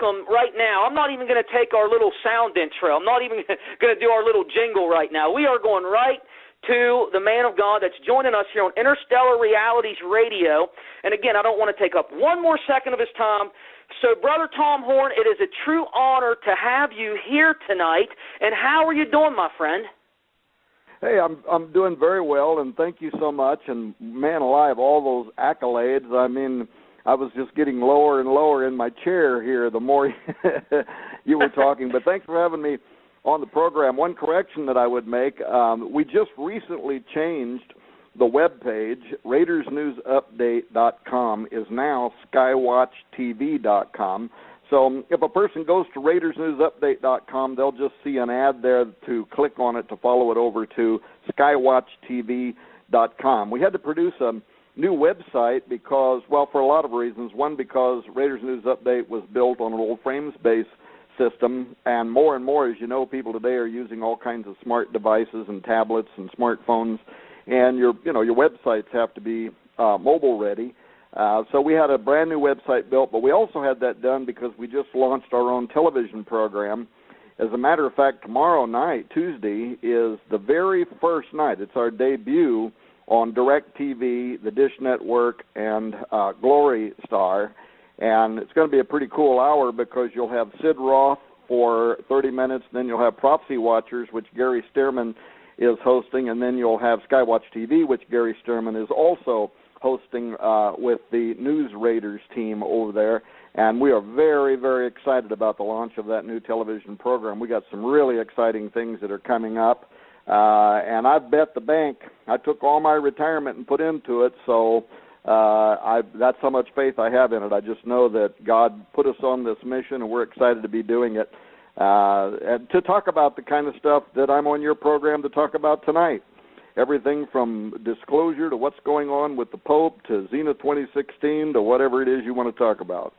welcome right now. I'm not even going to take our little sound intro. I'm not even going to do our little jingle right now. We are going right to the man of God that's joining us here on Interstellar Realities Radio. And again, I don't want to take up one more second of his time. So, Brother Tom Horn, it is a true honor to have you here tonight. And how are you doing, my friend? Hey, I'm doing very well, and thank you so much. And man alive, all those accolades. I mean, I was just getting lower and lower in my chair here the more you were talking. But thanks for having me on the program. One correction that I would make, we just recently changed the web page. RaidersNewsUpdate.com is now SkywatchTV.com. So if a person goes to RaidersNewsUpdate.com, they'll just see an ad there to click on it to follow it over to SkywatchTV.com. We had to produce a new website because, well, for a lot of reasons. One, because Raiders News Update was built on an old frames-based system, and more, as you know, people today are using all kinds of smart devices and tablets and smartphones, and your websites have to be mobile ready. So we had a brand new website built, but we also had that done because we just launched our own television program. As a matter of fact, tomorrow night, Tuesday, is the very first night. It's our debut on DirecTV, the Dish Network, and Glory Star. And it's going to be a pretty cool hour because you'll have Sid Roth for 30 minutes, then you'll have Prophecy Watchers, which Gary Stearman is hosting, and then you'll have Skywatch TV, which Gary Stearman is also hosting with the News Raiders team over there. And we are very, very excited about the launch of that new television program. We got some really exciting things that are coming up. And I've bet the bank. I took all my retirement and put into it, so that's how much faith I have in it. I just know that God put us on this mission, and we're excited to be doing it. And to talk about the kind of stuff that I'm on your program to talk about tonight. Everything from disclosure to what's going on with the Pope to Zenith 2016 to whatever it is you want to talk about.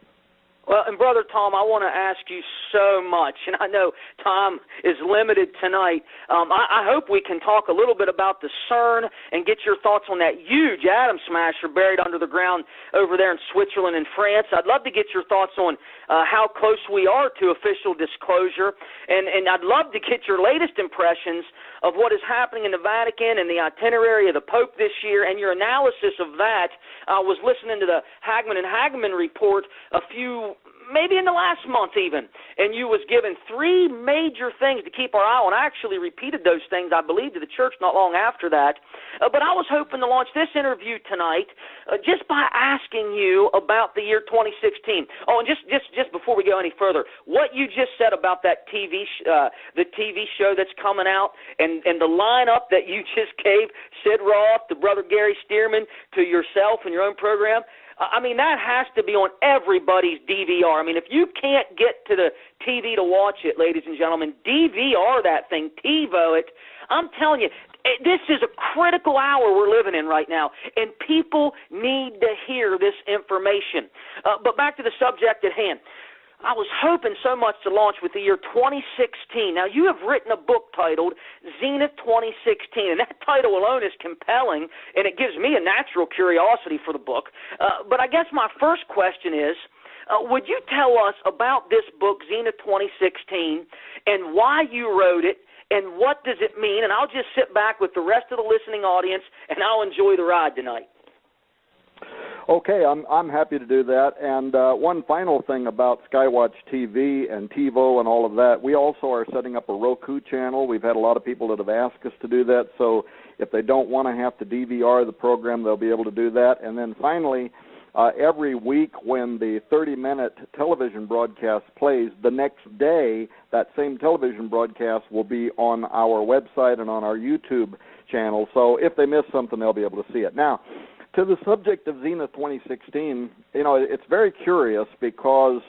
Well, and Brother Tom, I want to ask you so much, and I know time is limited tonight. I hope we can talk a little bit about the CERN and get your thoughts on that huge atom smasher buried under the ground over there in Switzerland and France. I'd love to get your thoughts on how close we are to official disclosure, and I'd love to get your latest impressions of what is happening in the Vatican and the itinerary of the Pope this year, and your analysis of that. I was listening to the Hagman and Hagman report maybe in the last month even, and you was given 3 major things to keep our eye on. I actually repeated those things, I believe, to the church not long after that. But I was hoping to launch this interview tonight just by asking you about the year 2016. Oh, and just before we go any further, what you just said about that the TV show that's coming out, and the lineup that you just gave, Sid Roth, to Brother Gary Stearman, to yourself and your own program, I mean, that has to be on everybody's DVR. I mean, if you can't get to the TV to watch it, ladies and gentlemen, DVR that thing, TiVo it. I'm telling you, this is a critical hour we're living in right now, and people need to hear this information. But back to the subject at hand. I was hoping so much to launch with the year 2016. Now, you have written a book titled Zenith 2016, and that title alone is compelling, and it gives me a natural curiosity for the book. But I guess my first question is, would you tell us about this book, Zenith 2016, and why you wrote it, and what does it mean? And I'll just sit back with the rest of the listening audience, and I'll enjoy the ride tonight. Okay, I'm happy to do that. And one final thing about Skywatch TV and TiVo and all of that, we also are setting up a Roku channel. We've had a lot of people that have asked us to do that, so if they don't want to have to DVR the program, they'll be able to do that. And then finally, every week when the 30-minute television broadcast plays, the next day that same television broadcast will be on our website and on our YouTube channel. So if they miss something, they'll be able to see it. Now, to the subject of Zenith 2016, it's very curious because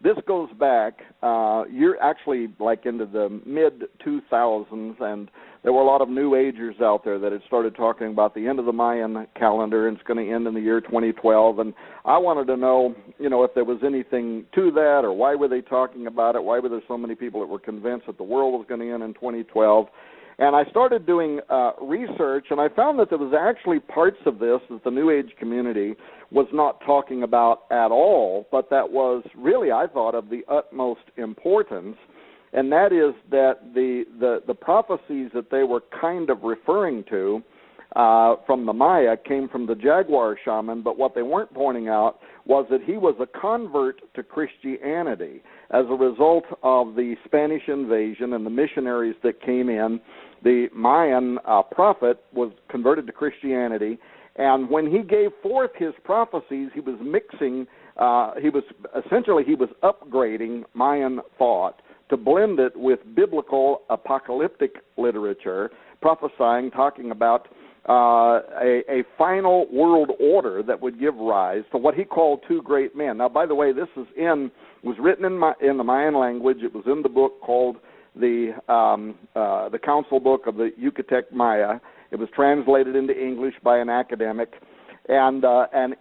this goes back, you're actually like into the mid-2000s, and there were a lot of New Agers out there that had started talking about the end of the Mayan calendar, and it's going to end in the year 2012. And I wanted to know, if there was anything to that, or why were they talking about it? Why were there so many people that were convinced that the world was going to end in 2012? And I started doing research, and I found that there was actually parts of this that the New Age community was not talking about at all, but that was really, I thought, of the utmost importance, and that is that the prophecies that they were kind of referring to from the Maya came from the jaguar shaman, but what they weren't pointing out was that he was a convert to Christianity. As a result of the Spanish invasion and the missionaries that came in, the Mayan prophet was converted to Christianity, and when he gave forth his prophecies, he was mixing, he was upgrading Mayan thought to blend it with biblical apocalyptic literature, prophesying, talking about a final world order that would give rise to what he called two great men. Now, by the way, this was written in the Mayan language. It was in the book called the Council Book of the Yucatec Maya. It was translated into English by an academic, and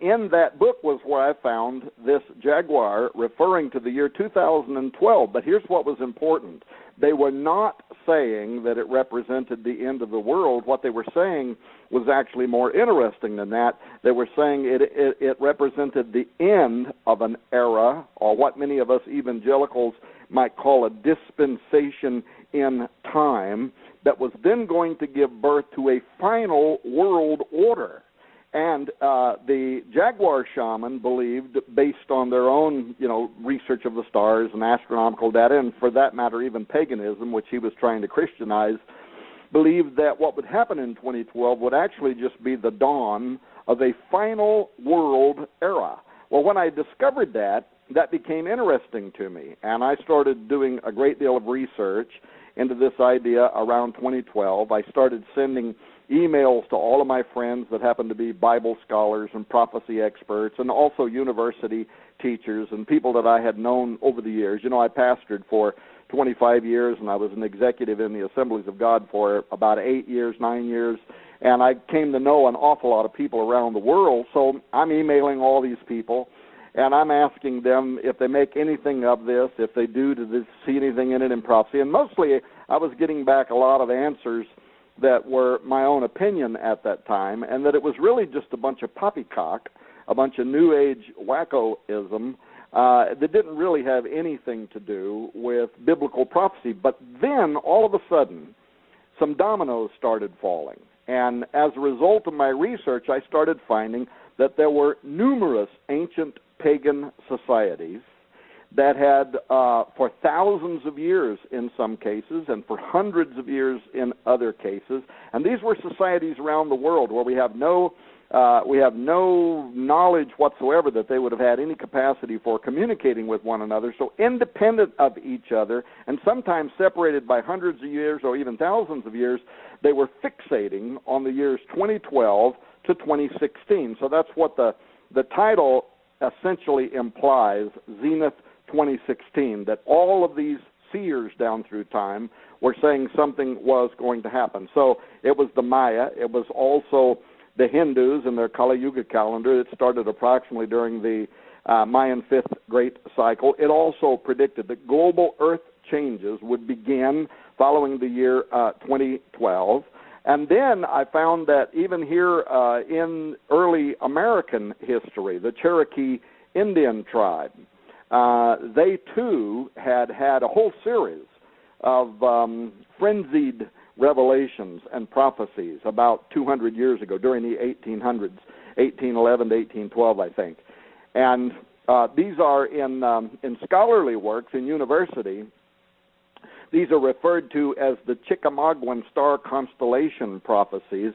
in that book was where I found this jaguar referring to the year 2012. But here's what was important. They were not saying that it represented the end of the world. What they were saying was actually more interesting than that. They were saying it represented the end of an era, or what many of us evangelicals might call a dispensation in time, that was then going to give birth to a final world order. And the jaguar shaman believed, based on their own, research of the stars and astronomical data, and for that matter, even paganism, which he was trying to Christianize, believed that what would happen in 2012 would actually just be the dawn of a final world era. Well, when I discovered that became interesting to me, and I started doing a great deal of research into this idea around 2012. I started sending emails to all of my friends that happen to be Bible scholars and prophecy experts, and also university teachers and people that I had known over the years. I pastored for 25 years, and I was an executive in the Assemblies of God for about 9 years, and I came to know an awful lot of people around the world. So I'm emailing all these people, and I'm asking them if they make anything of this, if they do they see anything in it in prophecy. And mostly I was getting back a lot of answers that were my own opinion at that time, and that it was really just a bunch of poppycock, a bunch of New Age wackoism that didn't really have anything to do with biblical prophecy. But then, all of a sudden, some dominoes started falling. And as a result of my research, I started finding that there were numerous ancient pagan societies that had, for thousands of years in some cases, and for hundreds of years in other cases, and these were societies around the world where we have no knowledge whatsoever that they would have had any capacity for communicating with one another, so independent of each other, and sometimes separated by hundreds of years or even thousands of years, they were fixating on the years 2012 to 2016. So that's what the title essentially implies, Zenith 2016, that all of these seers down through time were saying something was going to happen. So it was the Maya, it was also the Hindus and their Kali Yuga calendar. It started approximately during the Mayan fifth great cycle. It also predicted that global earth changes would begin following the year 2012. And then I found that even here in early American history, the Cherokee Indian tribe, they too had a whole series of frenzied revelations and prophecies about 200 years ago, during the 1800s, 1811 to 1812, I think. And these are in scholarly works in university. These are referred to as the Chickamauguan star constellation prophecies,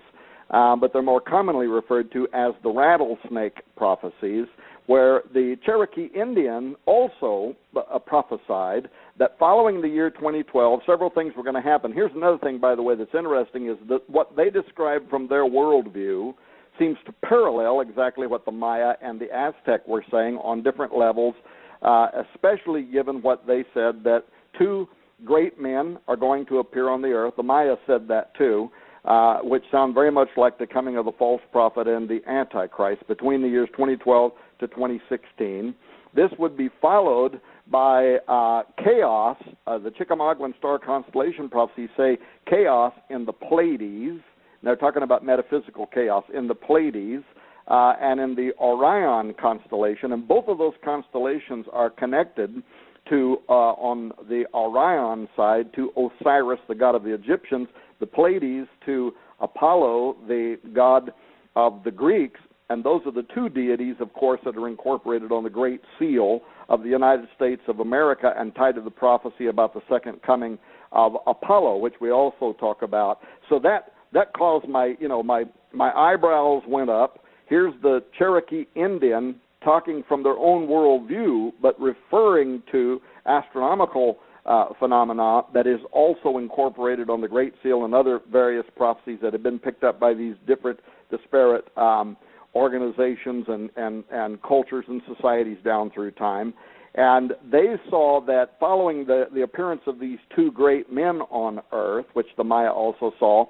but they're more commonly referred to as the rattlesnake prophecies, where the Cherokee Indian also prophesied that following the year 2012, several things were going to happen. Here's another thing, by the way, that's interesting, is that what they described from their worldview seems to parallel exactly what the Maya and the Aztec were saying on different levels, especially given what they said, that two great men are going to appear on the earth. The Maya said that too, which sound very much like the coming of the false prophet and the Antichrist between the years 2012 to 2016. This would be followed by chaos. The Chickamaugean star constellation prophecies say chaos in the Pleiades. They're talking about metaphysical chaos in the Pleiades and in the Orion constellation. And both of those constellations are connected to, on the Orion side, to Osiris, the god of the Egyptians, the Pleiades to Apollo, the god of the Greeks. And those are the two deities, of course, that are incorporated on the Great Seal of the United States of America and tied to the prophecy about the second coming of Apollo, which we also talk about. So that caused my eyebrows went up. Here's the Cherokee Indian talking from their own worldview, but referring to astronomical phenomena that is also incorporated on the Great Seal and other various prophecies that have been picked up by these different disparate organizations and cultures and societies down through time. And they saw that following the appearance of these two great men on earth, which the Maya also saw,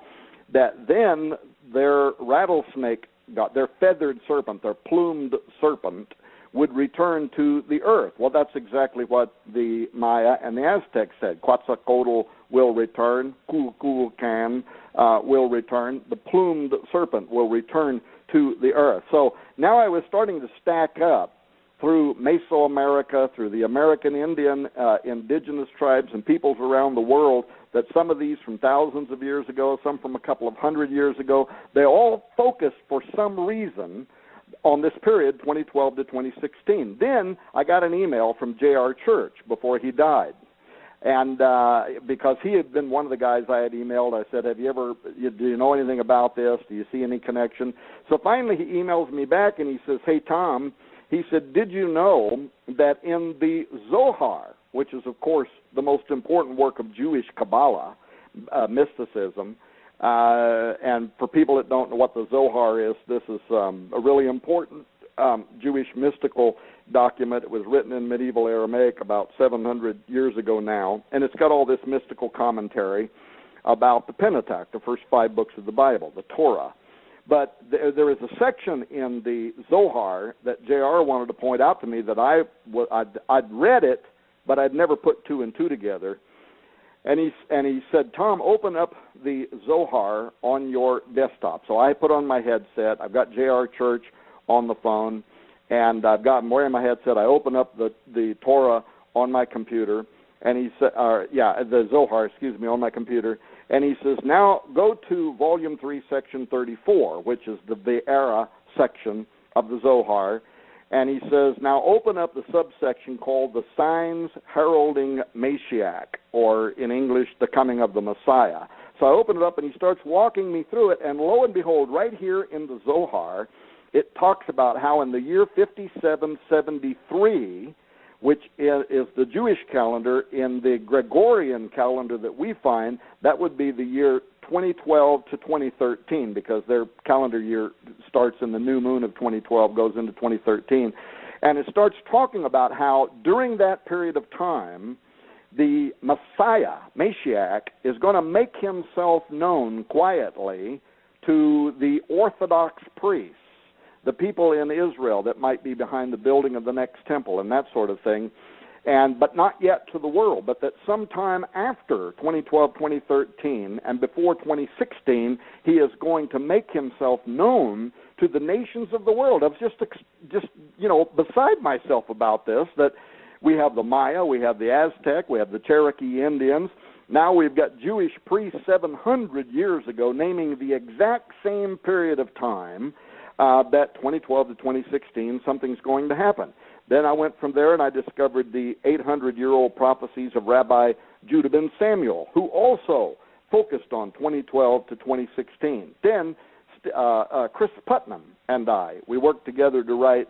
that then their rattlesnake, their feathered serpent, their plumed serpent, would return to the earth. Well, that's exactly what the Maya and the Aztecs said. Quetzalcoatl will return, Kukulcan will return, the plumed serpent will return to the earth. So now I was starting to stack up through Mesoamerica, through the American Indian indigenous tribes and peoples around the world, that some of these from thousands of years ago, some from a couple of hundred years ago, they all focused for some reason on this period, 2012 to 2016. Then I got an email from J.R. Church before he died. And because he had been one of the guys I had emailed, I said, do you know anything about this? Do you see any connection? So finally he emails me back and he says, hey, Tom, he said, did you know that in the Zohar, which is, of course, the most important work of Jewish Kabbalah, mysticism, and for people that don't know what the Zohar is, this is a really important Jewish mystical document. It was written in medieval Aramaic about 700 years ago now, and it's got all this mystical commentary about the Pentateuch, the first 5 books of the Bible, the Torah. But there is a section in the Zohar that J.R. wanted to point out to me that I'd read it, but I'd never put 2 and 2 together. And he said, Tom, open up the Zohar on your desktop. So I put on my headset. I've got J.R. Church on the phone, and I'm wearing my headset. I open up the Torah on my computer, and he said, the Zohar, on my computer. And he says, now go to Volume 3, Section 34, which is the Ve'era section of the Zohar. And he says, now open up the subsection called the Signs Heralding Mashiach, or in English, the Coming of the Messiah. So I open it up, and he starts walking me through it, and lo and behold, right here in the Zohar, it talks about how in the year 5773, which is the Jewish calendar, in the Gregorian calendar that we find, that would be the year 2012 to 2013, because their calendar year starts in the new moon of 2012, goes into 2013. And it starts talking about how during that period of time, the Messiah, Mashiach, is going to make himself known quietly to the Orthodox priests, the people in Israel that might be behind the building of the next temple and that sort of thing, but not yet to the world, but that sometime after 2012, 2013, and before 2016, he is going to make himself known to the nations of the world. I was just beside myself about this, that we have the Maya, we have the Aztec, we have the Cherokee Indians. Now we've got Jewish priests 700 years ago naming the exact same period of time, that 2012 to 2016, something's going to happen. Then I went from there and I discovered the 800-year-old prophecies of Rabbi Judah ben Samuel, who also focused on 2012 to 2016. Then Chris Putnam and we worked together to write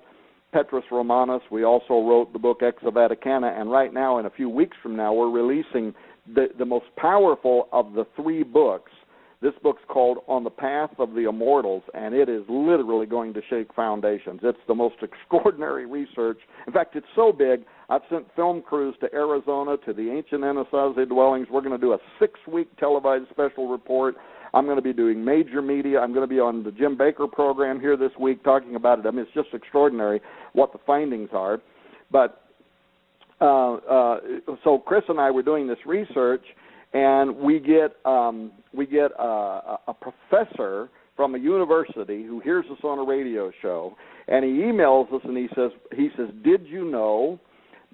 Petrus Romanus. We also wrote the book Exa Vaticana, and right now, in a few weeks from now, we're releasing the most powerful of the 3 books. This book's called On the Path of the Immortals, and it is literally going to shake foundations. It's the most extraordinary research. In fact, it's so big, I've sent film crews to Arizona, to the ancient Anasazi dwellings. We're going to do a 6-week televised special report. I'm going to be doing major media. I'm going to be on the Jim Baker program here this week talking about it. I mean, it's just extraordinary what the findings are. But so Chris and I were doing this research, and we get a professor from a university who hears us on a radio show, and he emails us and he says, did you know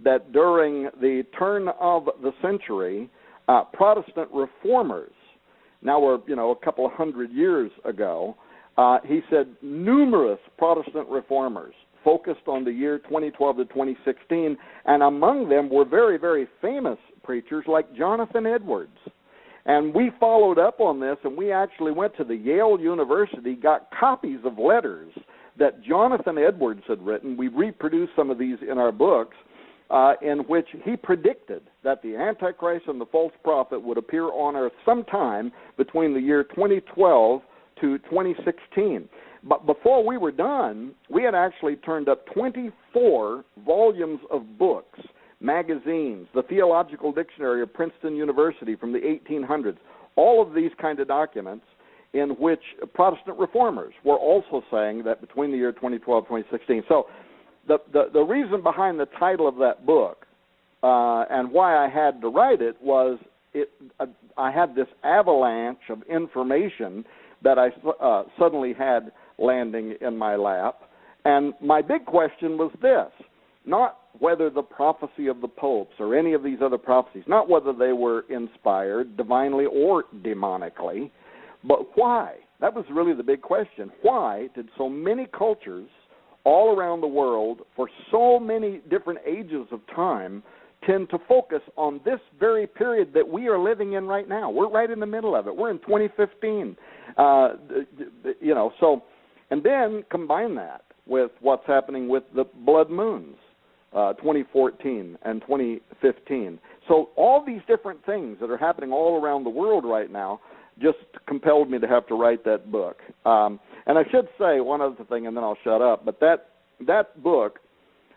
that during the turn of the century, Protestant reformers, now we're a couple of hundred years ago, he said numerous Protestant reformers focused on the year 2012 to 2016, and among them were very, very famous preachers like Jonathan Edwards. And we followed up on this, and we actually went to the Yale University, got copies of letters that Jonathan Edwards had written. We reproduced some of these in our books, in which he predicted that the Antichrist and the false prophet would appear on earth sometime between the year 2012 to 2016. But before we were done, we had actually turned up 24 volumes of books, magazines, the Theological Dictionary of Princeton University from the 1800s, all of these kind of documents in which Protestant reformers were also saying that between the year 2012 and 2016. So the reason behind the title of that book and why I had to write it was I had this avalanche of information that I suddenly had landing in my lap. And my big question was this, not whether the prophecy of the popes or any of these other prophecies, not whether they were inspired divinely or demonically, but why? That was really the big question. Why did so many cultures all around the world for so many different ages of time tend to focus on this very period that we are living in right now? We're right in the middle of it. We're in 2015. So, and then combine that with what's happening with the blood moons, 2014 and 2015. So all these different things that are happening all around the world right now just compelled me to have to write that book. And I should say one other thing, and then I'll shut up, but that book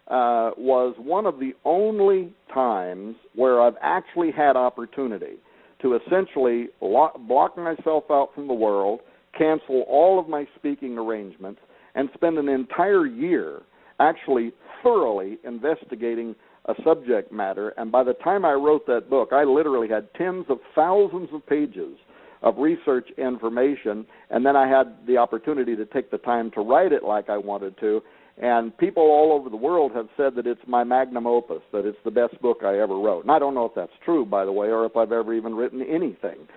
was one of the only times where I've actually had opportunity to essentially block myself out from the world, cancel all of my speaking arrangements, and spend an entire year actually thoroughly investigating a subject matter. And by the time I wrote that book, I literally had tens of thousands of pages of research information, and then I had the opportunity to take the time to write it like I wanted to. And people all over the world have said that it's my magnum opus, that it's the best book I ever wrote. And I don't know if that's true, by the way, or if I've ever even written anything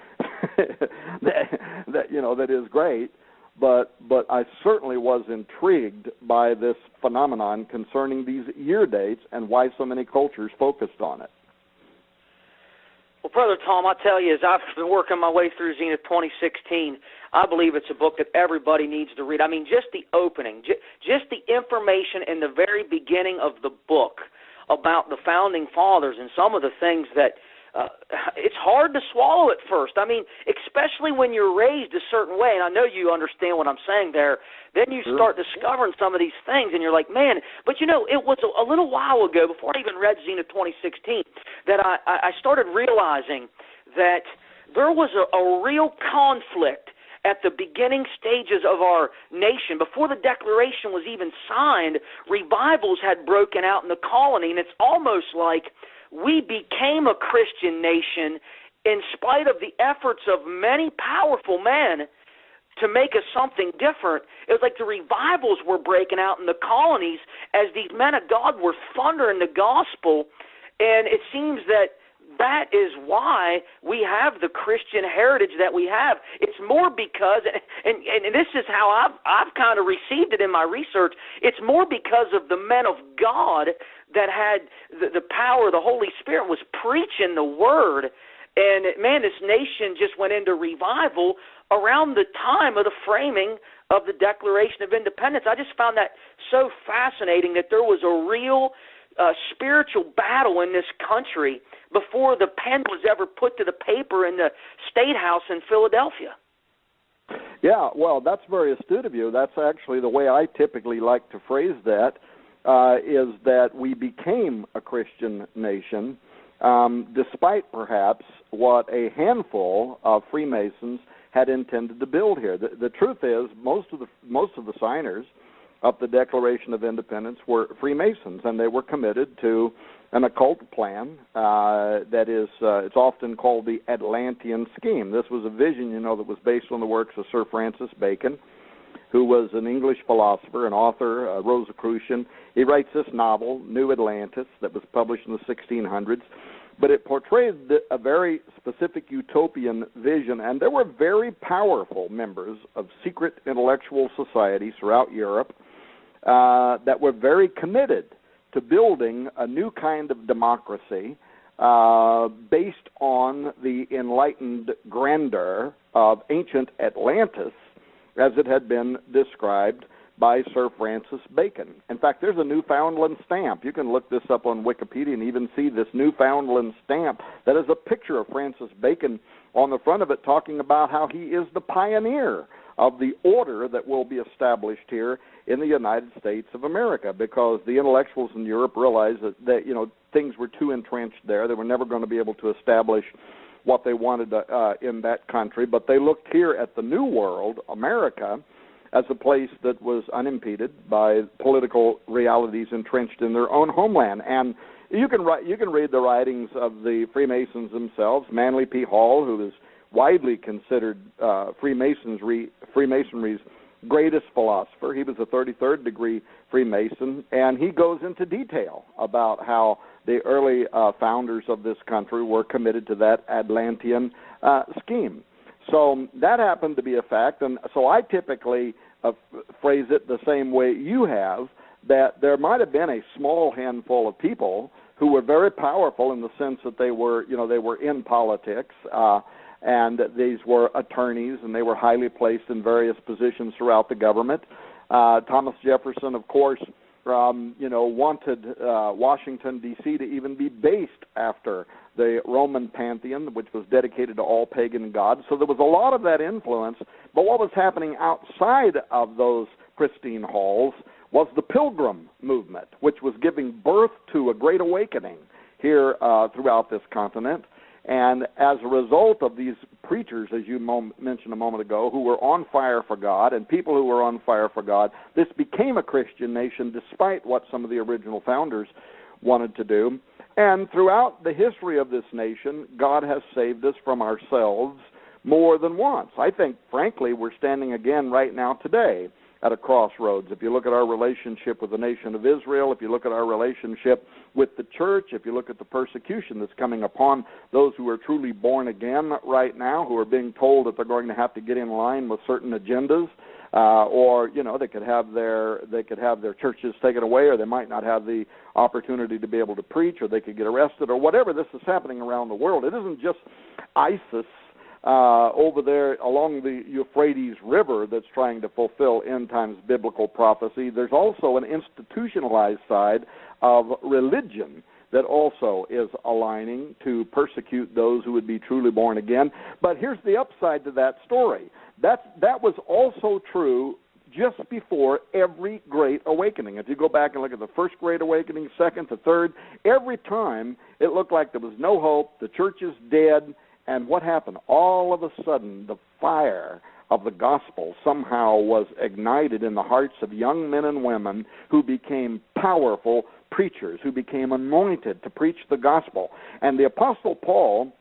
that is great. But I certainly was intrigued by this phenomenon concerning these year dates and why so many cultures focused on it. Well, Brother Tom, I tell you, as I've been working my way through Zenith 2016, I believe it's a book that everybody needs to read. I mean, just the opening, just the information in the very beginning of the book about the Founding Fathers and some of the things that it's hard to swallow at first. I mean, especially when you're raised a certain way, and I know you understand what I'm saying there, then you start discovering some of these things, and you're like, man, but it was a little while ago, before I even read Zenith 2016, that I started realizing that there was a real conflict at the beginning stages of our nation. Before the Declaration was even signed, revivals had broken out in the colony, and it's almost like we became a Christian nation in spite of the efforts of many powerful men to make us something different. It was like the revivals were breaking out in the colonies as these men of God were thundering the gospel, and it seems that is why we have the Christian heritage that we have. It's more because, and this is how I've kind of received it in my research, it's more because of the men of God that had the power, the Holy Spirit was preaching the word. And man, this nation just went into revival around the time of the framing of the Declaration of Independence. I just found that so fascinating that there was a real spiritual battle in this country before the pen was ever put to the paper in the State House in Philadelphia. Yeah, well, that's very astute of you. That's actually the way I typically like to phrase that, is that we became a Christian nation despite perhaps what a handful of Freemasons had intended to build here. The truth is, most of the signers of the Declaration of Independence were Freemasons, and they were committed to an occult plan that is, it's often called the Atlantean scheme. This was a vision, that was based on the works of Sir Francis Bacon, who was an English philosopher, an author, a Rosicrucian. He writes this novel, New Atlantis, that was published in the 1600s. But it portrayed a very specific utopian vision, and there were very powerful members of secret intellectual societies throughout Europe that were very committed to building a new kind of democracy based on the enlightened grandeur of ancient Atlantis as it had been described by Sir Francis Bacon. In fact, there's a Newfoundland stamp. You can look this up on Wikipedia and even see this Newfoundland stamp that is a picture of Francis Bacon on the front of it, talking about how he is the pioneer of the order that will be established here in the United States of America, because the intellectuals in Europe realized that things were too entrenched there. They were never going to be able to establish what they wanted in that country, but they looked here at the New World, America, as a place that was unimpeded by political realities entrenched in their own homeland. And you can read the writings of the Freemasons themselves. Manly P. Hall, who is widely considered Freemasonry's greatest philosopher. He was a 33rd degree Freemason, and he goes into detail about how the early founders of this country were committed to that Atlantean scheme. So that happened to be a fact, and so I typically phrase it the same way you have, that there might have been a small handful of people who were very powerful in the sense that they were in politics, and these were attorneys, and they were highly placed in various positions throughout the government. Thomas Jefferson, of course, wanted Washington, D.C. to even be based after the Roman pantheon, which was dedicated to all pagan gods. So there was a lot of that influence. But what was happening outside of those pristine halls was the Pilgrim movement, which was giving birth to a great awakening here throughout this continent. And as a result of these preachers, as you mentioned a moment ago, who were on fire for God, and people who were on fire for God, this became a Christian nation despite what some of the original founders wanted to do. And throughout the history of this nation, God has saved us from ourselves more than once. I think, frankly, we're standing again right now today at a crossroads. If you look at our relationship with the nation of Israel, if you look at our relationship with the church, if you look at the persecution that's coming upon those who are truly born again right now, who are being told that they're going to have to get in line with certain agendas, or they could have their churches taken away, or they might not have the opportunity to be able to preach, or they could get arrested, or whatever. This is happening around the world. It isn't just ISIS over there along the Euphrates River that's trying to fulfill end times biblical prophecy. There's also an institutionalized side of religion that also is aligning to persecute those who would be truly born again. But here's the upside to that story. That was also true just before every great awakening. If you go back and look at the first great awakening, second, the third, every time it looked like there was no hope, the church is dead, and what happened? All of a sudden, the fire of the gospel somehow was ignited in the hearts of young men and women who became powerful preachers, who became anointed to preach the gospel. And the Apostle Paul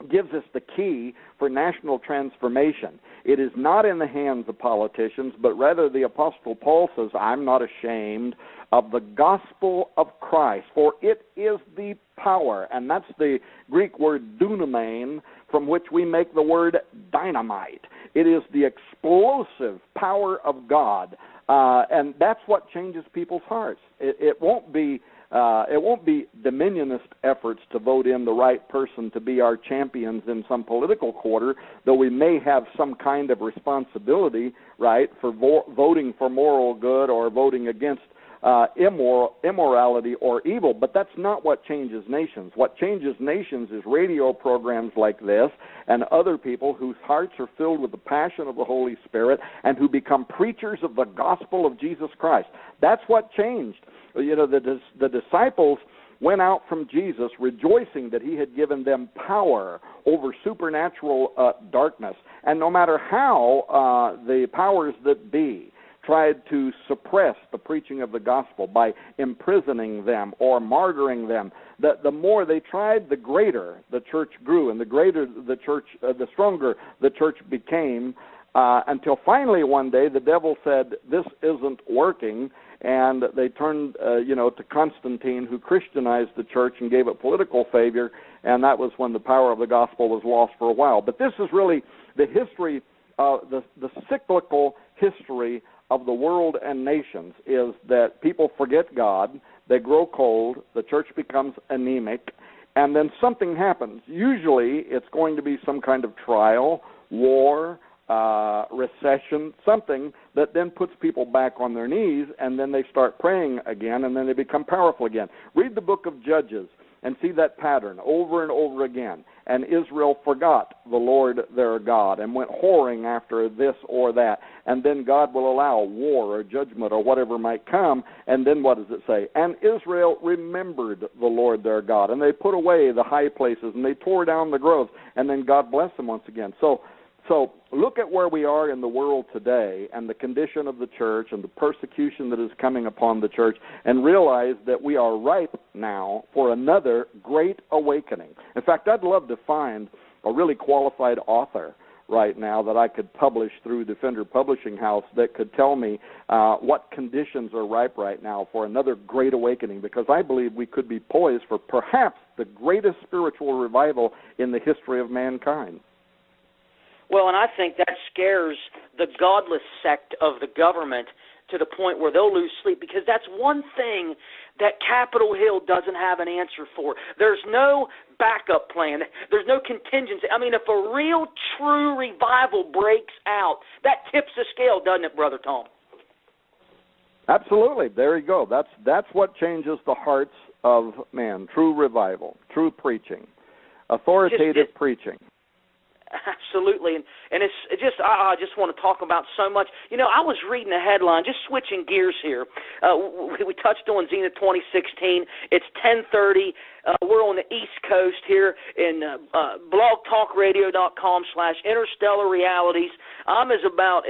gives us the key for national transformation. It is not in the hands of politicians, but rather the Apostle Paul says, I'm not ashamed of the gospel of Christ, for it is the power, and that's the Greek word dunamein, from which we make the word dynamite. It is the explosive power of God, and that's what changes people's hearts. It won't be dominionist efforts to vote in the right person to be our champions in some political quarter, though we may have some kind of responsibility, right, for voting for moral good or voting against immorality or evil, but that's not what changes nations. What changes nations is radio programs like this and other people whose hearts are filled with the passion of the Holy Spirit and who become preachers of the gospel of Jesus Christ. That's what changed. The disciples went out from Jesus rejoicing that he had given them power over supernatural darkness. And no matter how the powers that be tried to suppress the preaching of the gospel by imprisoning them or martyring them. The more they tried, the greater the church grew, and the greater the church, the stronger the church became, until finally one day the devil said, "This isn't working," and they turned, to Constantine, who Christianized the church and gave it political favor, and that was when the power of the gospel was lost for a while. But this is really the history, the cyclical history of the world and nations, is that people forget God, they grow cold, the church becomes anemic, and then something happens. Usually it's going to be some kind of trial, war, recession, something that then puts people back on their knees, and then they start praying again, and then they become powerful again. Read the book of Judges and see that pattern over and over again. And Israel forgot the Lord their God and went whoring after this or that. And then God will allow war or judgment or whatever might come. And then what does it say? And Israel remembered the Lord their God. And they put away the high places and they tore down the groves. And then God blessed them once again. So look at where we are in the world today and the condition of the church and the persecution that is coming upon the church, and realize that we are ripe now for another great awakening. In fact, I'd love to find a really qualified author right now that I could publish through Defender Publishing House that could tell me what conditions are ripe right now for another great awakening, because I believe we could be poised for perhaps the greatest spiritual revival in the history of mankind. Well, and I think that scares the godless sect of the government to the point where they'll lose sleep, because that's one thing that Capitol Hill doesn't have an answer for. There's no backup plan. There's no contingency. I mean, if a real, true revival breaks out, that tips the scale, doesn't it, Brother Tom? Absolutely. There you go. That's what changes the hearts of man. True revival, true preaching, authoritative preaching. Absolutely, and it's just I just want to talk about so much. I was reading a headline, just switching gears here. We touched on Zenith 2016. It's 10:30. We're on the East Coast here in blogtalkradio.com/interstellar realities. I'm about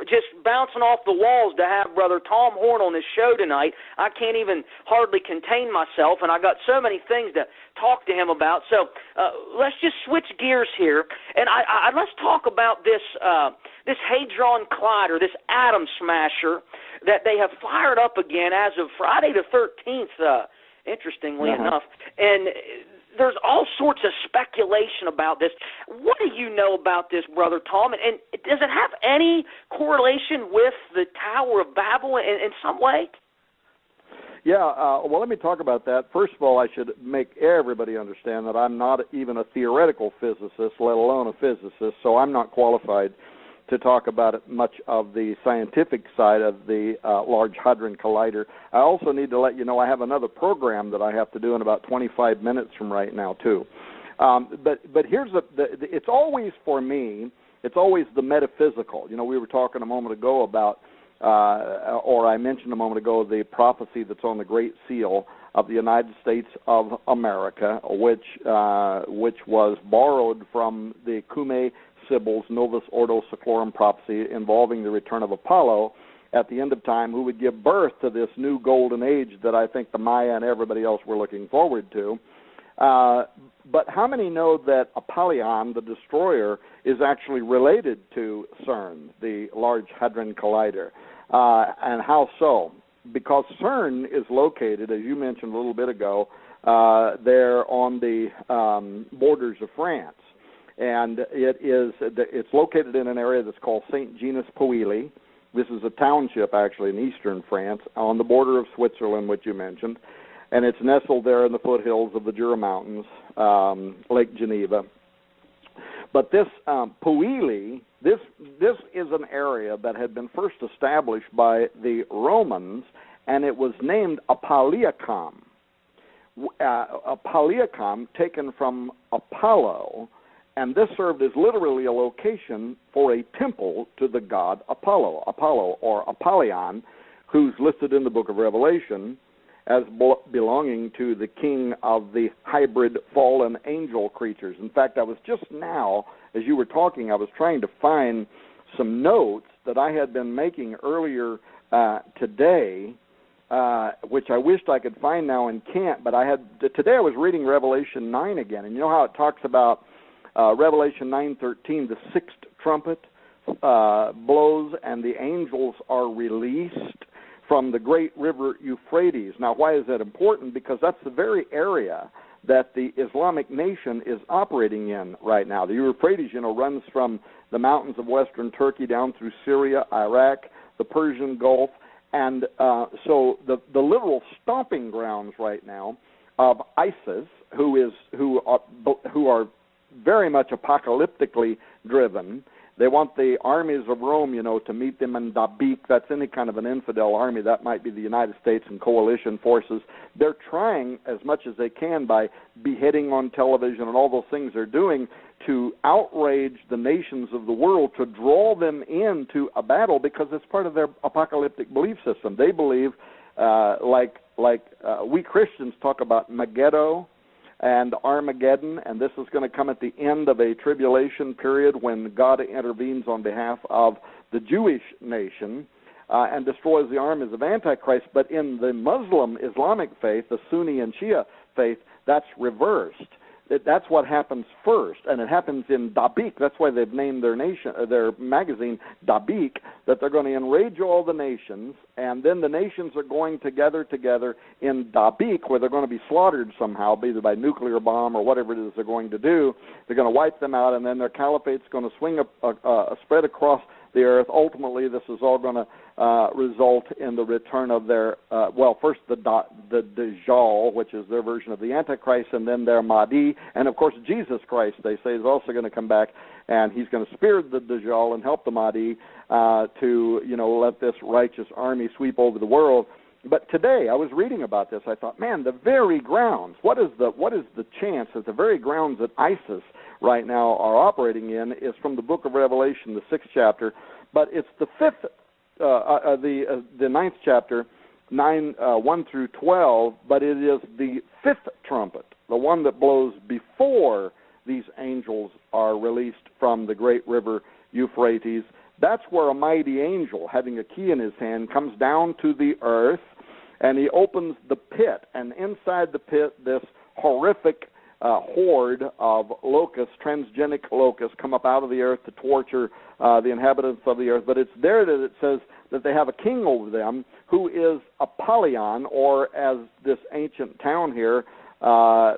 just bouncing off the walls to have Brother Tom Horn on this show tonight. I can't even hardly contain myself, and I got so many things to talk to him about. So let's just switch gears here, and let's talk about this Hadron Collider, this atom smasher that they have fired up again as of Friday the 13th. Interestingly enough, and there's all sorts of speculation about this. What do you know about this, Brother Tom? And does it have any correlation with the Tower of Babel in some way? Yeah, well, let me talk about that. First of all, I should make everybody understand that I'm not even a theoretical physicist, let alone a physicist, so I'm not qualified to talk about it, much of the scientific side of the Large Hadron Collider. I also need to let you know I have another program that I have to do in about 25 minutes from right now, too. But here's it's always, for me, it's always the metaphysical. We were talking a moment ago about, or I mentioned a moment ago, the prophecy that's on the Great Seal of the United States of America, which was borrowed from the Cumae Sibyl's Novus Ordo Seclorum prophecy involving the return of Apollo at the end of time, who would give birth to this new golden age that I think the Maya and everybody else were looking forward to. But how many know that Apollyon, the destroyer, is actually related to CERN, the Large Hadron Collider? And how so? Because CERN is located, as you mentioned a little bit ago, there on the borders of France. And it's located in an area that's called Saint-Genès-Pouilly. This is a township, actually, in eastern France, on the border of Switzerland, which you mentioned. And it's nestled there in the foothills of the Jura Mountains, Lake Geneva. But this Pouilly, this is an area that had been first established by the Romans, and it was named Apolliacum. Apolliacum, taken from Apollo, and this served as literally a location for a temple to the god Apollo or Apollyon, who's listed in the book of Revelation as belonging to the king of the hybrid fallen angel creatures. In fact, I was just now, as you were talking, I was trying to find some notes that I had been making earlier today, which I wished I could find now and can't, but today I was reading Revelation 9 again, and you know how it talks about Revelation 9:13, the sixth trumpet blows and the angels are released from the great river Euphrates. Now, why is that important? Because that's the very area that the Islamic nation is operating in right now. The Euphrates, runs from the mountains of western Turkey down through Syria, Iraq, the Persian Gulf, and so the literal stomping grounds right now of ISIS, who are very much apocalyptically driven. They want the armies of Rome, to meet them in Dabiq. That's any kind of an infidel army. That might be the United States and coalition forces. They're trying as much as they can by beheading on television and all those things they're doing to outrage the nations of the world, to draw them into a battle because it's part of their apocalyptic belief system. They believe, like we Christians talk about Megiddo and Armageddon, and this is going to come at the end of a tribulation period when God intervenes on behalf of the Jewish nation and destroys the armies of Antichrist. But in the Muslim Islamic faith, the Sunni and Shia faith, that's reversed. That's what happens first, and it happens in Dabiq. That's why they've named their magazine Dabiq, that they're going to enrage all the nations, and then the nations are going to gather together in Dabiq, where they're going to be slaughtered somehow, either by nuclear bomb or whatever it is they're going to do. They're going to wipe them out, and then their caliphate's going to swing spread across the earth. Ultimately, this is all going to result in the return of their, first the Dajjal, which is their version of the Antichrist, and then their Mahdi. And, of course, Jesus Christ, they say, is also going to come back, and he's going to spear the Dajjal and help the Mahdi to, let this righteous army sweep over the world. But today, I was reading about this. I thought, man, the very grounds, what is the chance that the very grounds that ISIS right now are operating in is from the book of Revelation, the 6th chapter, but it's the 5th, the 9th chapter, 1 through 12, but it is the 5th trumpet, the one that blows before these angels are released from the great river Euphrates. That's where a mighty angel, having a key in his hand, comes down to the earth, and he opens the pit, and inside the pit, this horrific horde of locusts, transgenic locusts, come up out of the earth to torture the inhabitants of the earth. But it's there that it says that they have a king over them who is Apollyon, or as this ancient town here,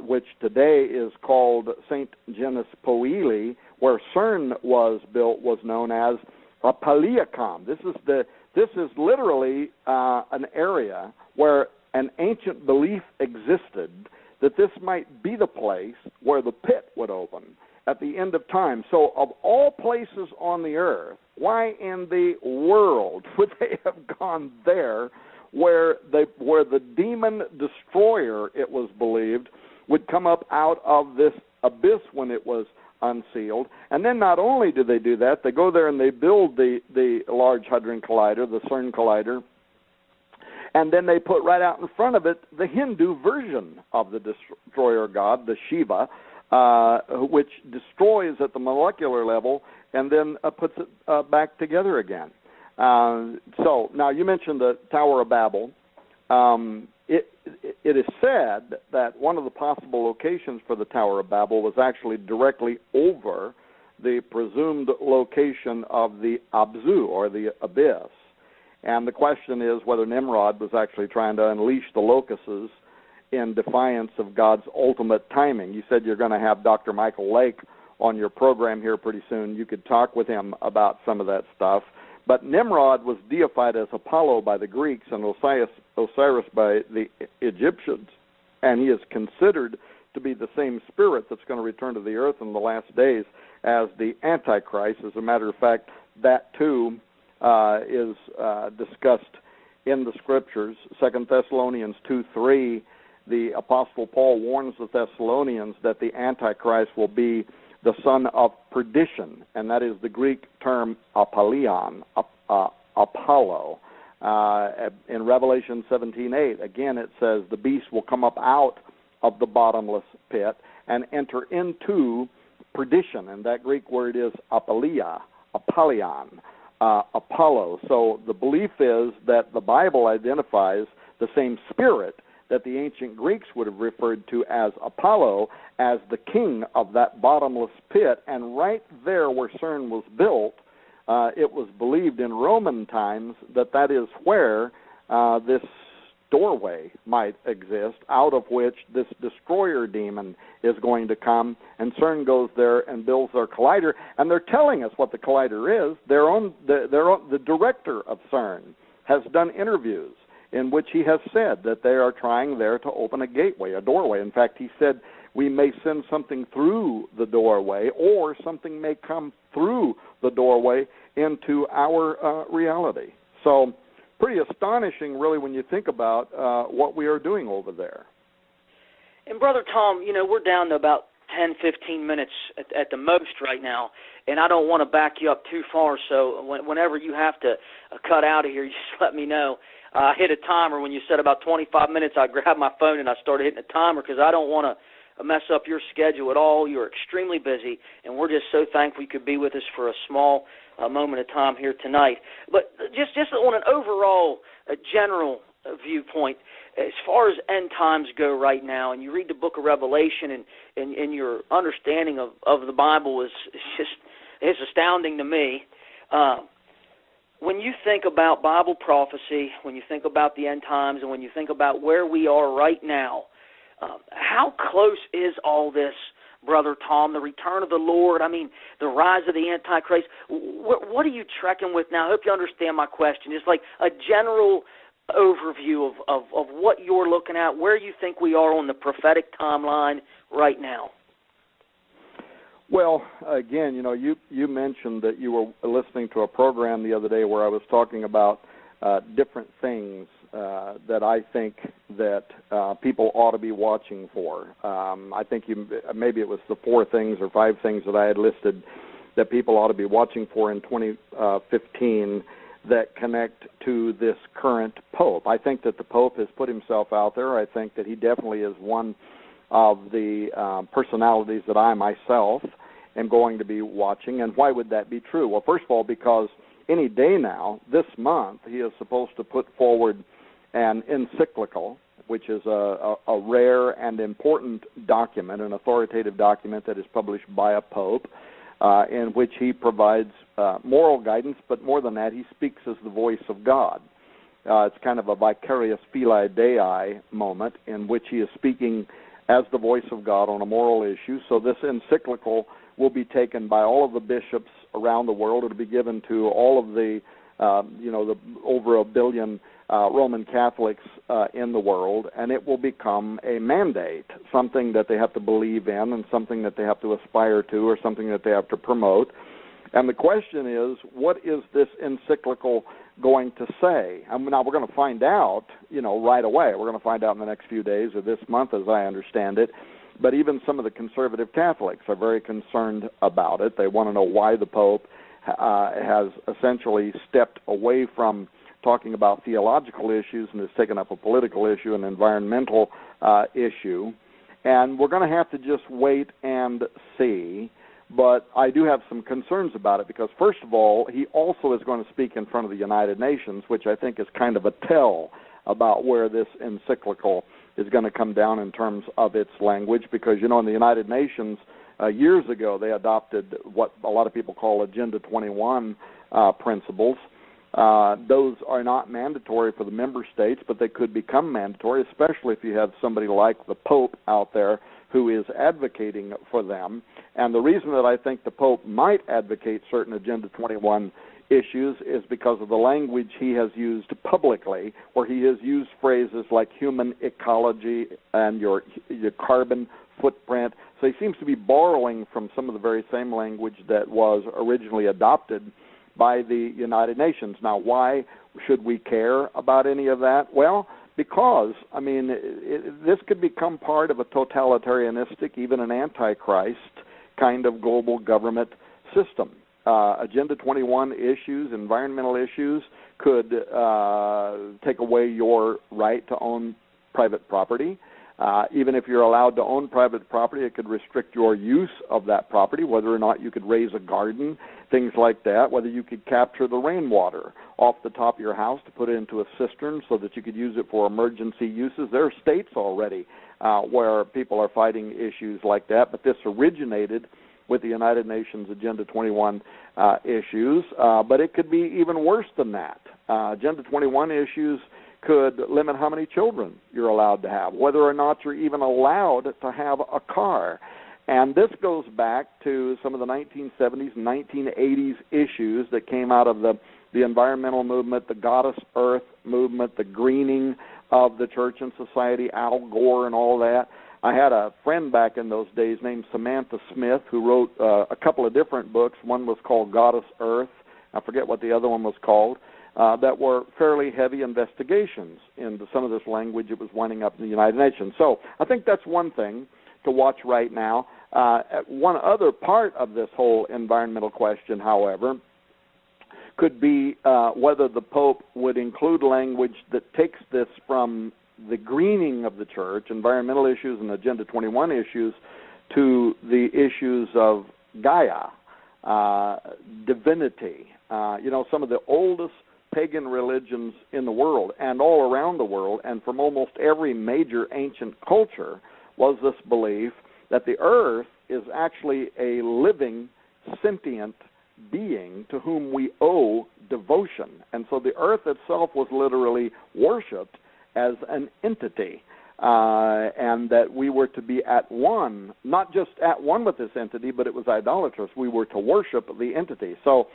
which today is called St. Genus Poeli, where CERN was built, was known as Apaliacum. This is literally an area where an ancient belief existed that this might be the place where the pit would open at the end of time. So of all places on the earth, why in the world would they have gone there where the demon destroyer, it was believed, would come up out of this abyss when it was unsealed? And then not only do they do that, they go there and they build the Large Hadron Collider, the CERN Collider, and then they put right out in front of it the Hindu version of the destroyer god, the Shiva, which destroys at the molecular level and then puts it back together again. So now you mentioned the Tower of Babel. It is said that one of the possible locations for the Tower of Babel was actually directly over the presumed location of the Abzu, or the abyss. And the question is whether Nimrod was actually trying to unleash the locusts in defiance of God's ultimate timing. You said you're going to have Dr. Michael Lake on your program here pretty soon. You could talk with him about some of that stuff. But Nimrod was deified as Apollo by the Greeks and Osiris by the Egyptians, and he is considered to be the same spirit that's going to return to the earth in the last days as the Antichrist. As a matter of fact, that too is discussed in the Scriptures. 2 Thessalonians 2:3, the Apostle Paul warns the Thessalonians that the Antichrist will be the son of perdition, and that is the Greek term Apollyon, Apollo. In Revelation 17:8, again it says the beast will come up out of the bottomless pit and enter into perdition, and that Greek word is Apollyon. Apollo. So the belief is that the Bible identifies the same spirit that the ancient Greeks would have referred to as Apollo as the king of that bottomless pit. And right there where CERN was built, it was believed in Roman times that that is where this doorway might exist, out of which this destroyer demon is going to come, and CERN goes there and builds their collider, and they're telling us what the collider is. The director of CERN has done interviews in which he has said that they are trying there to open a gateway, a doorway. In fact, he said we may send something through the doorway, or something may come through the doorway into our reality. So pretty astonishing, really, when you think about what we are doing over there. And, Brother Tom, we're down to about 10, 15 minutes at the most right now, and I don't want to back you up too far, so whenever you have to cut out of here, you just let me know. I hit a timer when you said about 25 minutes. I grabbed my phone and I started hitting a timer because I don't want to mess up your schedule at all. You're extremely busy, and we're just so thankful you could be with us for a small moment of time here tonight. But just on an overall general viewpoint, as far as end times go right now, and you read the book of Revelation, and your understanding of the Bible is astounding to me. When you think about Bible prophecy, when you think about the end times, and when you think about where we are right now, how close is all this, Brother Tom, the return of the Lord, the rise of the Antichrist? What are you trekking with now? I hope you understand my question. It's like a general overview of what you're looking at, where you think we are on the prophetic timeline right now. Well, again, you mentioned that you were listening to a program the other day where I was talking about different things that I think that people ought to be watching for. I think maybe it was the 4 things or 5 things that I had listed that people ought to be watching for in 2015 that connect to this current Pope. I think that the Pope has put himself out there. I think that he definitely is one of the personalities that I myself am going to be watching. And why would that be true? Well, first of all, because any day now, this month, he is supposed to put forward an encyclical, which is a rare and important document, an authoritative document that is published by a pope, in which he provides moral guidance, but more than that, he speaks as the voice of God. It's kind of a vicarious filii Dei moment in which he is speaking as the voice of God on a moral issue. So this encyclical will be taken by all of the bishops around the world. It'll be given to all of the over 1 billion Roman Catholics in the world, and it will become a mandate, something that they have to believe in and something that they have to aspire to or something that they have to promote. And the question is, what is this encyclical going to say? Now, we're going to find out, right away. We're going to find out in the next few days or this month, as I understand it. But even some of the conservative Catholics are very concerned about it. They want to know why the Pope has essentially stepped away from talking about theological issues and has taken up a political issue, an environmental issue. And we're going to have to just wait and see. But I do have some concerns about it because, first of all, he also is going to speak in front of the United Nations, which I think is kind of a tell about where this encyclical is going to come down in terms of its language, because, in the United Nations, years ago, they adopted what a lot of people call Agenda 21 principles. Those are not mandatory for the member states, but they could become mandatory, especially if you have somebody like the Pope out there who is advocating for them. And the reason that I think the Pope might advocate certain Agenda 21 issues is because of the language he has used publicly, where he has used phrases like human ecology and your carbon footprint. So he seems to be borrowing from some of the very same language that was originally adopted by the United Nations. Now, why should we care about any of that? Well, because, this could become part of a totalitarianistic, even an antichrist kind of global government system. Agenda 21 issues, environmental issues, could take away your right to own private property. Even if you're allowed to own private property, it could restrict your use of that property, whether or not you could raise a garden, things like that, whether you could capture the rainwater off the top of your house to put it into a cistern so that you could use it for emergency uses. There are states already where people are fighting issues like that, but this originated with the United Nations Agenda 21 issues, but it could be even worse than that. Agenda 21 issues could limit how many children you're allowed to have, whether or not you're even allowed to have a car. And this goes back to some of the 1970s and 1980s issues that came out of the environmental movement, the Goddess Earth movement, the greening of the church and society, Al Gore and all that. I had a friend back in those days named Samantha Smith who wrote a couple of different books. One was called Goddess Earth. I forget what the other one was called. That were fairly heavy investigations into some of this language that was winding up in the United Nations. So I think that's one thing to watch right now. One other part of this whole environmental question, however, could be whether the Pope would include language that takes this from the greening of the church, environmental issues and Agenda 21 issues, to the issues of Gaia, divinity. Some of the oldest pagan religions in the world and all around the world, and from almost every major ancient culture, was this belief that the earth is actually a living, sentient being to whom we owe devotion. And so the earth itself was literally worshipped as an entity, and that we were to be at one, not just at one with this entity, but it was idolatrous. We were to worship the entity. So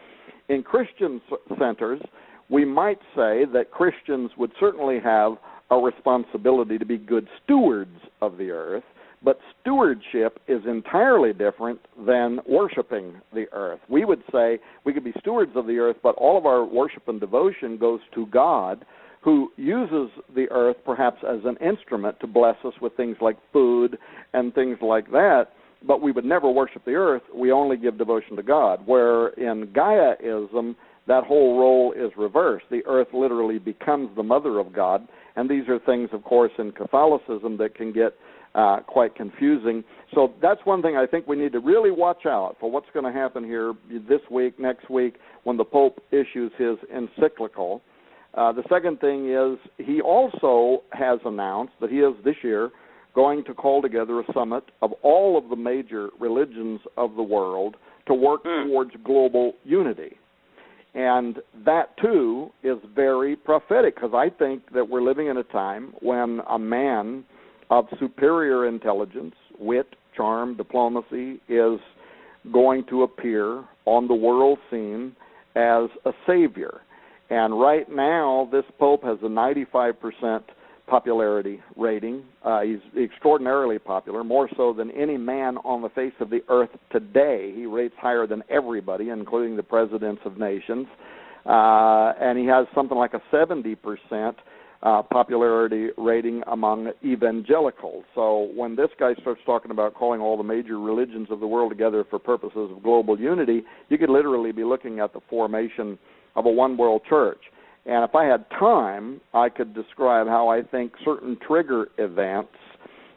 in Christian centers, we might say that Christians would certainly have a responsibility to be good stewards of the earth, but stewardship is entirely different than worshiping the earth. We would say we could be stewards of the earth, but all of our worship and devotion goes to God, who uses the earth perhaps as an instrument to bless us with things like food and things like that, but we would never worship the earth. We only give devotion to God, where in Gaiaism, that whole role is reversed. The earth literally becomes the mother of God, and these are things, of course, in Catholicism that can get quite confusing. So that's one thing I think we need to really watch out for, what's going to happen here this week, next week, when the Pope issues his encyclical. The second thing is he also has announced that he is this year going to call together a summit of all of the major religions of the world to work towards global unity. And that, too, is very prophetic, because I think that we're living in a time when a man of superior intelligence, wit, charm, diplomacy is going to appear on the world scene as a savior. And right now, this Pope has a 95% popularity rating. He's extraordinarily popular, more so than any man on the face of the earth today. He rates higher than everybody, including the presidents of nations. And he has something like a 70% popularity rating among evangelicals. So when this guy starts talking about calling all the major religions of the world together for purposes of global unity, you could literally be looking at the formation of a one-world church. And if I had time, I could describe how I think certain trigger events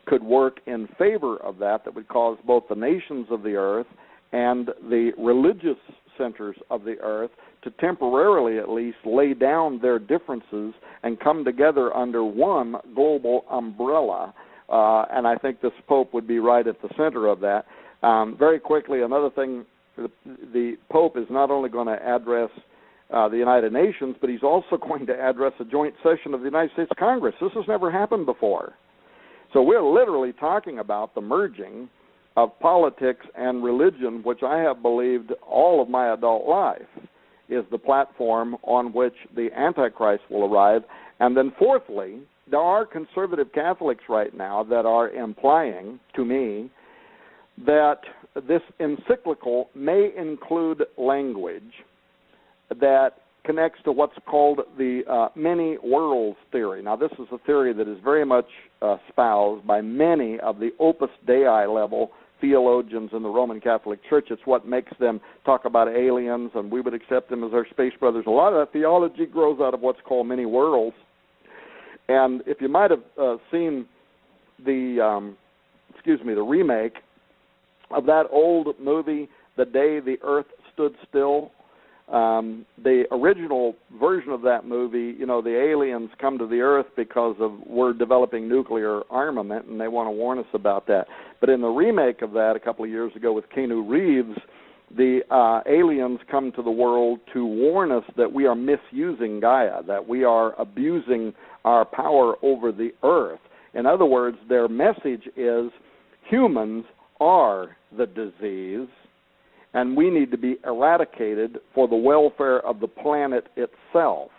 could work in favor of that would cause both the nations of the earth and the religious centers of the earth to temporarily at least lay down their differences and come together under one global umbrella. And I think this Pope would be right at the center of that. Very quickly, another thing, the Pope is not only going to address the United Nations, but he's also going to address a joint session of the United States Congress. This has never happened before. So we're literally talking about the merging of politics and religion, which I have believed all of my adult life is the platform on which the Antichrist will arrive. And then fourthly, there are conservative Catholics right now that are implying to me that this encyclical may include language that connects to what's called the many worlds theory. Now, this is a theory that is very much espoused by many of the Opus Dei level theologians in the Roman Catholic Church. It's what makes them talk about aliens, and we would accept them as our space brothers. A lot of that theology grows out of what's called many worlds. And if you might have seen the remake of that old movie, The Day the Earth Stood Still. The original version of that movie, the aliens come to the Earth because we're developing nuclear armament, and they want to warn us about that. But in the remake of that a couple of years ago with Keanu Reeves, the aliens come to the world to warn us that we are misusing Gaia, that we are abusing our power over the Earth. In other words, their message is humans are the disease, and we need to be eradicated for the welfare of the planet itself.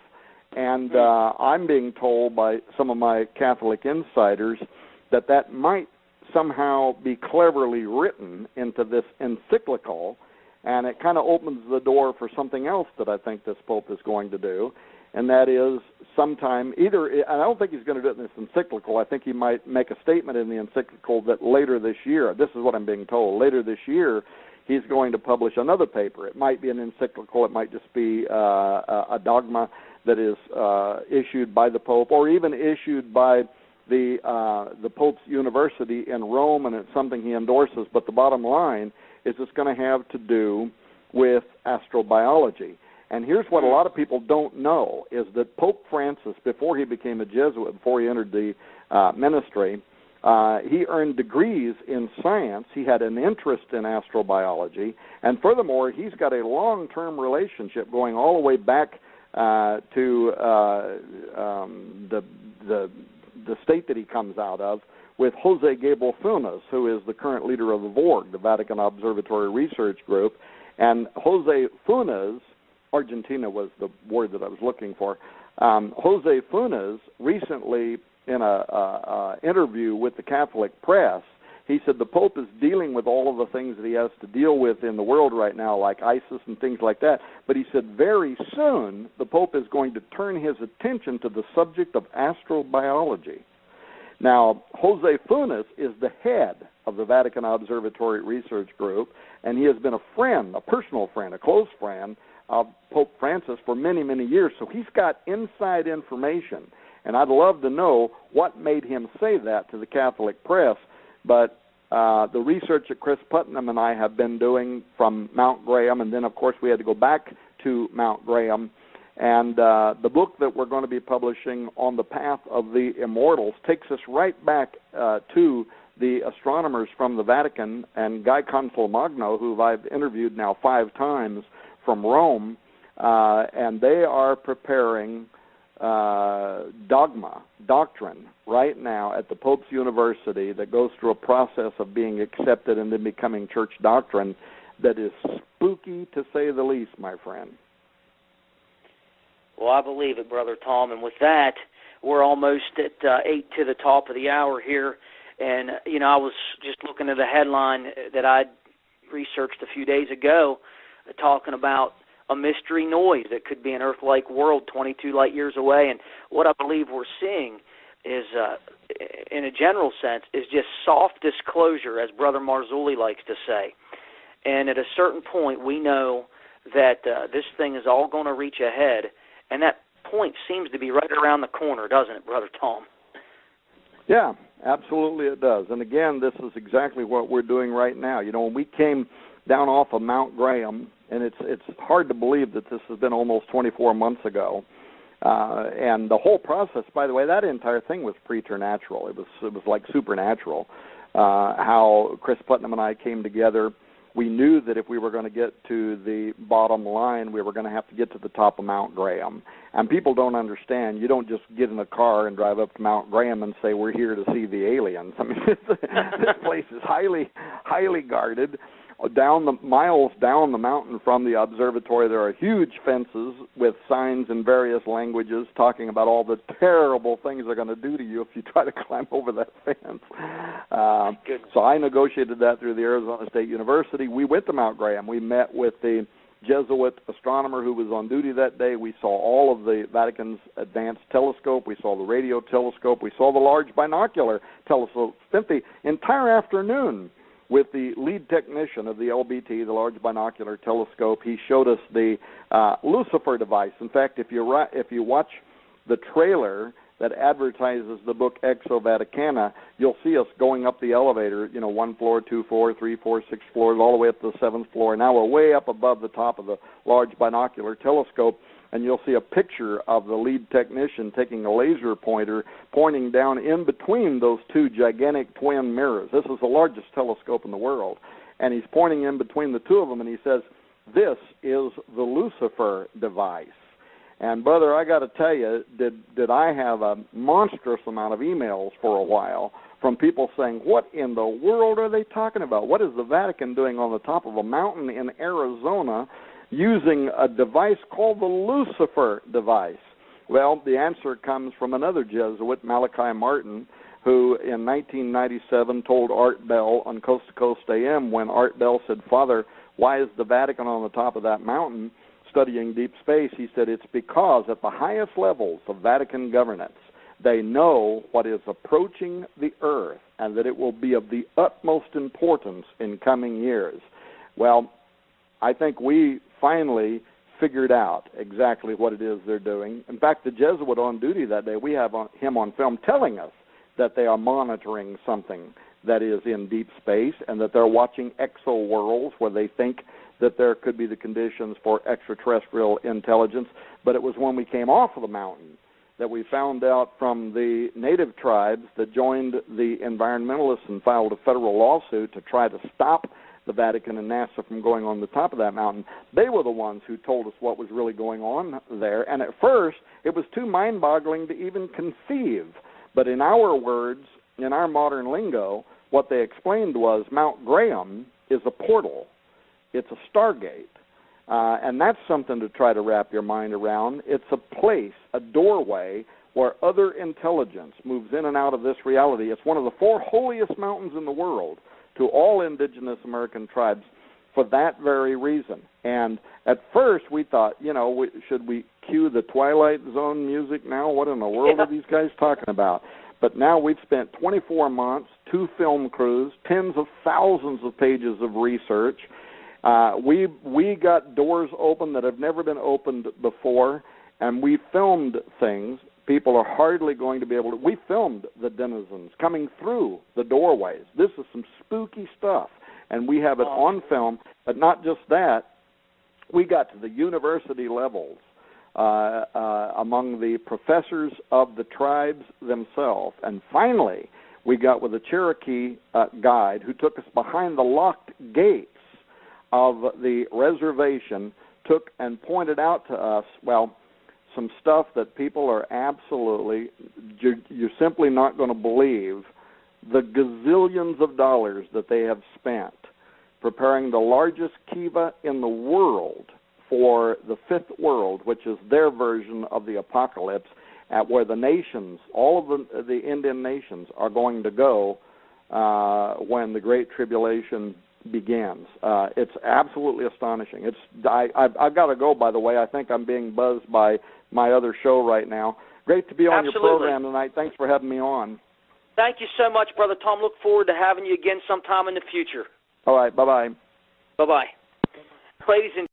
And I'm being told by some of my Catholic insiders that might somehow be cleverly written into this encyclical, and it kind of opens the door for something else that I think this Pope is going to do, and that is sometime I don't think he's going to do it in this encyclical. I think he might make a statement in the encyclical that later this year, this is what I'm being told, later this year, he's going to publish another paper. It might be an encyclical. It might just be a dogma that is issued by the Pope, or even issued by the Pope's University in Rome, and it's something he endorses. But the bottom line is it's going to have to do with astrobiology. And here's what a lot of people don't know, is that Pope Francis, before he became a Jesuit, before he entered the ministry, he earned degrees in science. He had an interest in astrobiology. And furthermore, he's got a long-term relationship going all the way back to the state that he comes out of with Jose Gabel Funes, who is the current leader of the VORG, the Vatican Observatory Research Group. And Jose Funes, Argentina was the word that I was looking for, Jose Funes recently, in an interview with the Catholic press, he said the Pope is dealing with all of the things that he has to deal with in the world right now, like ISIS and things like that. But he said very soon the Pope is going to turn his attention to the subject of astrobiology. Now, Jose Funes is the head of the Vatican Observatory Research Group, and he has been a friend, a personal friend, a close friend of Pope Francis for many, many years. So he's got inside information. And I'd love to know what made him say that to the Catholic press. But the research that Chris Putnam and I have been doing from Mount Graham, and then, of course, we had to go back to Mount Graham, and the book that we're going to be publishing, On the Path of the Immortals, takes us right back to the astronomers from the Vatican and Guy Consolmagno, who I've interviewed now 5 times from Rome, and they are preparing doctrine right now at the Pope's University that goes through a process of being accepted and then becoming church doctrine that is spooky, to say the least, my friend. Well, I believe it, Brother Tom, and with that, we're almost at 8 to the top of the hour here, and, I was just looking at a headline that I researched a few days ago talking about a mystery noise that could be an Earth-like world 22 light years away. And what I believe we're seeing is, in a general sense, is just soft disclosure, as Brother Marzulli likes to say. And at a certain point, we know that this thing is all going to reach a head, and that point seems to be right around the corner, doesn't it, Brother Tom? Yeah, absolutely it does. And again, this is exactly what we're doing right now. When we came down off of Mount Graham, and it's hard to believe that this has been almost 24 months ago. And the whole process, by the way, that entire thing was preternatural. It was like supernatural. How Chris Putnam and I came together. We knew that if we were going to get to the bottom line, we were going to have to get to the top of Mount Graham. And people don't understand. You don't just get in a car and drive up to Mount Graham and say, we're here to see the aliens. I mean, this place is highly, highly guarded. Miles down the mountain from the observatory, there are huge fences with signs in various languages talking about all the terrible things they're going to do to you if you try to climb over that fence. So I negotiated that through the Arizona State University. We went to Mount Graham. We met with the Jesuit astronomer who was on duty that day. We saw all of the Vatican's advanced telescope. We saw the radio telescope. We saw the large binocular telescope. Spent the entire afternoon with the lead technician of the LBT, the Large Binocular Telescope. He showed us the Lucifer device. In fact, if you watch the trailer that advertises the book Exo Vaticana, you'll see us going up the elevator, 1 floor, 2 floor, 3, 4, 6 floors, all the way up to the 7th floor. Now we're way up above the top of the large binocular telescope, and you'll see a picture of the lead technician taking a laser pointer, pointing down in between those two gigantic twin mirrors. This is the largest telescope in the world. And he's pointing in between the two of them, and he says, "This is the Lucifer device." And, brother, I got to tell you, did I have a monstrous amount of emails for a while from people saying, what in the world are they talking about? What is the Vatican doing on the top of a mountain in Arizona using a device called the Lucifer device? Well, the answer comes from another Jesuit, Malachi Martin, who in 1997 told Art Bell on Coast to Coast AM, when Art Bell said, "Father, why is the Vatican on the top of that mountain studying deep space?" He said, "It's because at the highest levels of Vatican governance, they know what is approaching the earth and that it will be of the utmost importance in coming years." Well, I think we finally figured out exactly what it is they're doing. In fact, the Jesuit on duty that day, we have him on film telling us that they are monitoring something that is in deep space and that they're watching exo-worlds where they think that there could be the conditions for extraterrestrial intelligence. But it was when we came off of the mountain that we found out from the native tribes that joined the environmentalists and filed a federal lawsuit to try to stop the Vatican and NASA from going on the top of that mountain. They were the ones who told us what was really going on there. And at first, it was too mind-boggling to even conceive. But in our words, in our modern lingo, what they explained was Mount Graham is a portal. It's a stargate. And that's something to try to wrap your mind around. It's a place, a doorway, where other intelligence moves in and out of this reality. It's one of the 4 holiest mountains in the world to all indigenous American tribes for that very reason. And at first we thought, should we cue the Twilight Zone music now? What in the world are these guys talking about? But now we've spent 24 months, 2 film crews, tens of thousands of pages of research. We got doors open that have never been opened before, and we filmed things. People are hardly going to be able to. We filmed the denizens coming through the doorways. This is some spooky stuff, and we have it on film. But not just that, we got to the university levels among the professors of the tribes themselves. And finally, we got with a Cherokee guide who took us behind the locked gates of the reservation, took and pointed out to us, some stuff that people are absolutely, you're simply not going to believe, the gazillions of dollars that they have spent preparing the largest kiva in the world for the fifth world, which is their version of the apocalypse, at where the nations, all of the Indian nations, are going to go when the Great Tribulation begins. It's absolutely astonishing. I've got to go, by the way. I think I'm being buzzed by my other show right now. Great to be on your program tonight. Thanks for having me on. Thank you so much, Brother Tom. Look forward to having you again sometime in the future. All right. Bye-bye. Bye-bye. Ladies and